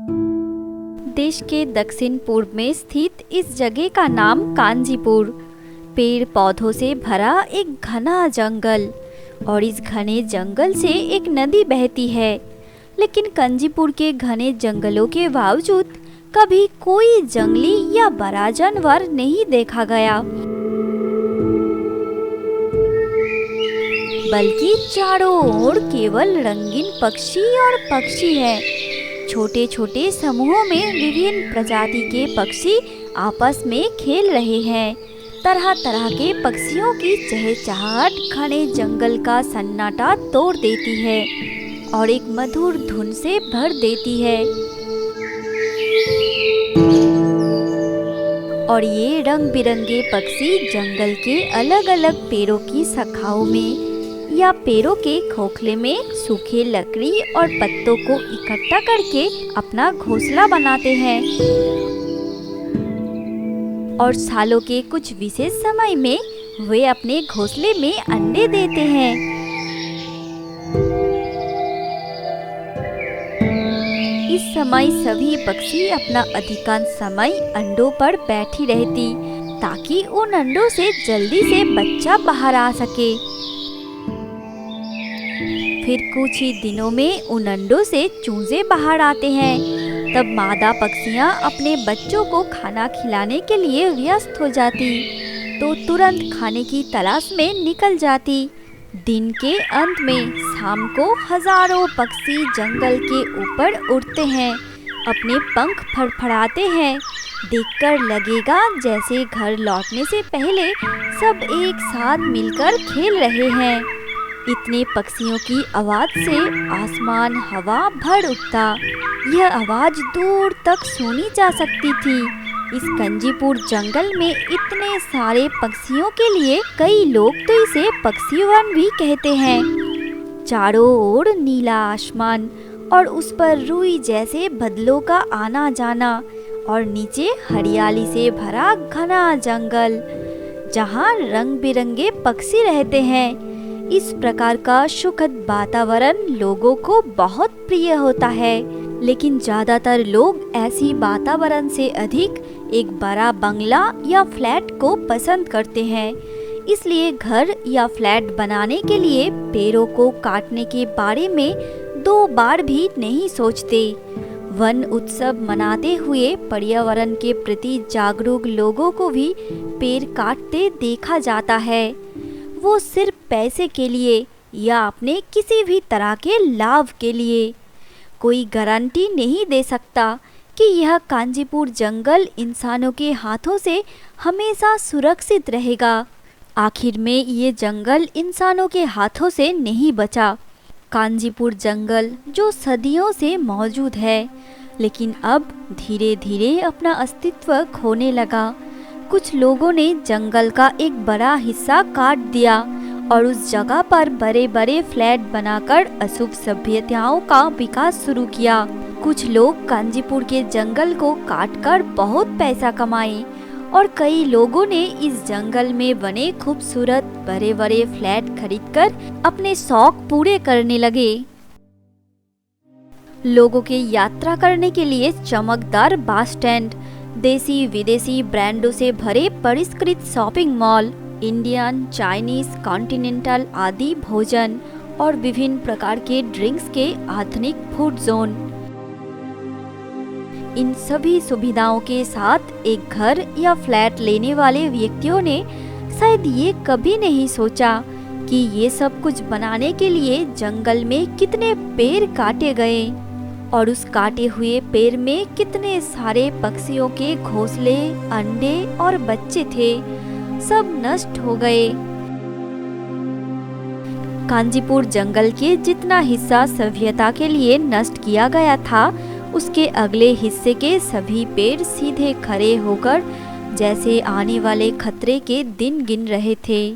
देश के दक्षिण पूर्व में स्थित इस जगह का नाम कांजीपुर। पेड़ पौधों से भरा एक घना जंगल, और इस घने जंगल से एक नदी बहती है। लेकिन कांजीपुर के घने जंगलों के बावजूद कभी कोई जंगली या बड़ा जानवर नहीं देखा गया, बल्कि चारों ओर केवल रंगीन पक्षी और पक्षी हैं। छोटे छोटे समूहों में विभिन्न प्रजाति के पक्षी आपस में खेल रहे हैं। तरह तरह के पक्षियों की चहचहाहट घने जंगल का सन्नाटा तोड़ देती है और एक मधुर धुन से भर देती है। और ये रंग बिरंगे पक्षी जंगल के अलग अलग पेड़ों की शाखाओं में या पेड़ों के खोखले में सूखे लकड़ी और पत्तों को इकट्ठा करके अपना घोंसला बनाते हैं। और सालों के कुछ विशेष समय में वे अपने घोंसले में अंडे देते हैं। इस समय सभी पक्षी अपना अधिकांश समय अंडों पर बैठी रहती, ताकि उन अंडों से जल्दी से बच्चा बाहर आ सके। फिर कुछ ही दिनों में उन अंडों से चूजे बाहर आते हैं। तब मादा पक्षियां अपने बच्चों को खाना खिलाने के लिए व्यस्त हो जाती, तो तुरंत खाने की तलाश में निकल जाती। दिन के अंत में शाम को हजारों पक्षी जंगल के ऊपर उड़ते हैं, अपने पंख फड़फड़ाते हैं। देखकर लगेगा जैसे घर लौटने से पहले सब एक साथ मिलकर खेल रहे हैं। इतने पक्षियों की आवाज से आसमान हवा भर उठता। यह आवाज दूर तक सुनी जा सकती थी। इस कांजीपुर जंगल में इतने सारे पक्षियों के लिए कई लोग तो इसे पक्षी वन भी कहते हैं। चारों ओर नीला आसमान और उस पर रुई जैसे बादलों का आना जाना, और नीचे हरियाली से भरा घना जंगल जहाँ रंग बिरंगे पक्षी रहते हैं। इस प्रकार का सुखद वातावरण लोगों को बहुत प्रिय होता है। लेकिन ज्यादातर लोग ऐसी वातावरण से अधिक एक बड़ा बंगला या फ्लैट को पसंद करते हैं। इसलिए घर या फ्लैट बनाने के लिए पेड़ों को काटने के बारे में 2 बार भी नहीं सोचते। वन उत्सव मनाते हुए पर्यावरण के प्रति जागरूक लोगों को भी पेड़ काटते देखा जाता है, वो सिर्फ पैसे के लिए या अपने किसी भी तरह के लाभ के लिए। कोई गारंटी नहीं दे सकता कि यह कांजीपुर जंगल इंसानों के हाथों से हमेशा सुरक्षित रहेगा। आखिर में ये जंगल इंसानों के हाथों से नहीं बचा। कांजीपुर जंगल जो सदियों से मौजूद है, लेकिन अब धीरे धीरे अपना अस्तित्व खोने लगा। कुछ लोगों ने जंगल का एक बड़ा हिस्सा काट दिया और उस जगह पर बड़े बड़े फ्लैट बनाकर अशुभ सभ्यताओं का विकास शुरू किया। कुछ लोग कांजीपुर के जंगल को काटकर बहुत पैसा कमाए, और कई लोगों ने इस जंगल में बने खूबसूरत बड़े बड़े फ्लैट खरीदकर अपने शौक पूरे करने लगे। लोगों के यात्रा करने के लिए चमकदार बस स्टैंड, देसी विदेशी ब्रांडों से भरे परिष्कृत shopping mall, Indian, Chinese, continental आदि भोजन और विभिन्न प्रकार के ड्रिंक्स के आधुनिक फूड जोन। इन सभी सुविधाओं के साथ एक घर या फ्लैट लेने वाले व्यक्तियों ने शायद ये कभी नहीं सोचा कि ये सब कुछ बनाने के लिए जंगल में कितने पेड़ काटे गए, और उस काटे हुए पेड़ में कितने सारे पक्षियों के घोंसले, अंडे और बच्चे थे, सब नष्ट हो गए। कांजीपुर जंगल के जितना हिस्सा सभ्यता के लिए नष्ट किया गया था, उसके अगले हिस्से के सभी पेड़ सीधे खड़े होकर जैसे आने वाले खतरे के दिन गिन रहे थे,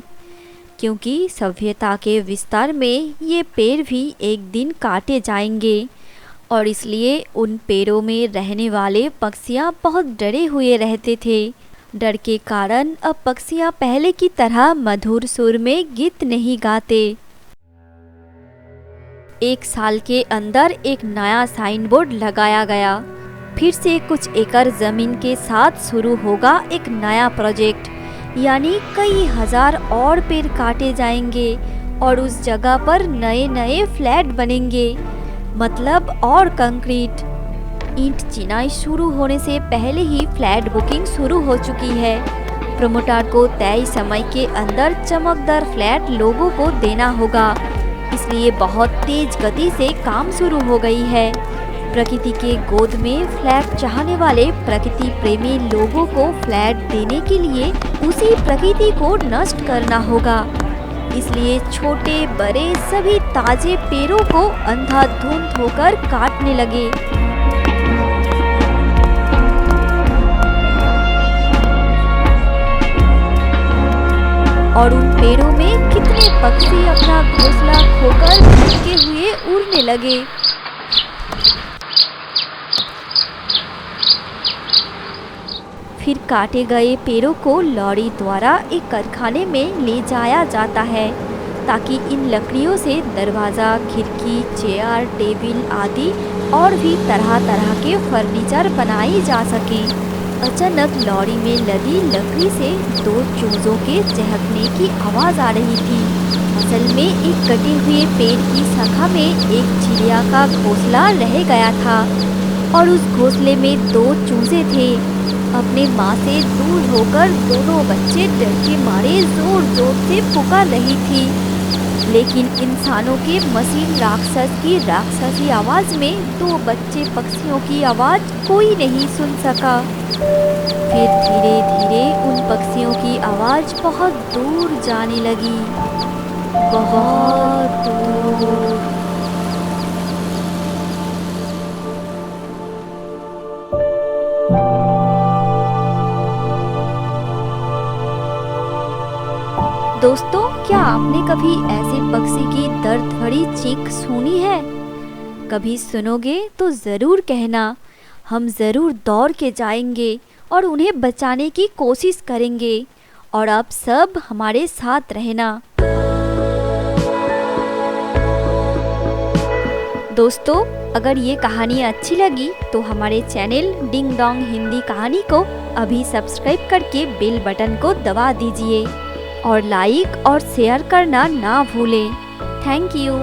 क्योंकि सभ्यता के विस्तार में ये पेड़ भी एक दिन काटे जाएंगे। और इसलिए उन पेड़ों में रहने वाले पक्षियाँ बहुत डरे हुए रहते थे। डर के कारण अब पक्षियाँ पहले की तरह मधुर सुर में गीत नहीं गाते। 1 साल के अंदर एक नया साइन बोर्ड लगाया गया फिर से कुछ एकड़ जमीन के साथ शुरू होगा एक नया प्रोजेक्ट, यानी कई हजार और पेड़ काटे जाएंगे और उस जगह पर नए नए फ्लैट बनेंगे, मतलब और कंक्रीट। ईंट चिनाई शुरू होने से पहले ही फ्लैट बुकिंग शुरू हो चुकी है। प्रमोटर को तय समय के अंदर चमकदार फ्लैट लोगों को देना होगा, इसलिए बहुत तेज गति से काम शुरू हो गई है। प्रकृति के गोद में फ्लैट चाहने वाले प्रकृति प्रेमी लोगों को फ्लैट देने के लिए उसी प्रकृति को नष्ट करना होगा, इसलिए छोटे बड़े सभी ताजे पेड़ों को अंधाधुंध होकर काटने लगे। और उन पेड़ों में कितने पक्षी अपना घोंसला खोकर भटके हुए उड़ने लगे। फिर काटे गए पेड़ों को लॉरी द्वारा एक कारखाने में ले जाया जाता है, ताकि इन लकड़ियों से दरवाज़ा, खिड़की, चेयर, टेबल आदि और भी तरह तरह के फर्नीचर बनाए जा सकें। अचानक लॉरी में लदी लकड़ी से 2 चूजों के चहकने की आवाज़ आ रही थी। असल में एक कटे हुए पेड़ की शाखा में एक चिड़िया का घोंसला रह गया था और उस घोंसले में 2 चूजे थे। अपने माँ से दूर होकर दोनों बच्चे डर के मारे जोर जोर से पुकार रही थी, लेकिन इंसानों के मशीन राक्षस की राक्षसी आवाज़ में 2 बच्चे पक्षियों की आवाज़ कोई नहीं सुन सका। फिर धीरे धीरे उन पक्षियों की आवाज़ बहुत दूर जाने लगी, बहुत दूर। दोस्तों, क्या आपने कभी ऐसे पक्षी की दर्द भरी चीख सुनी है? कभी सुनोगे तो ज़रूर कहना, हम ज़रूर दौड़ के जाएंगे और उन्हें बचाने की कोशिश करेंगे। और आप सब हमारे साथ रहना। दोस्तों, अगर ये कहानी अच्छी लगी तो हमारे चैनल डिंग डोंग हिंदी कहानी को अभी सब्सक्राइब करके बेल बटन को दबा दीजिए और लाइक और शेयर करना ना भूलें। Thank you.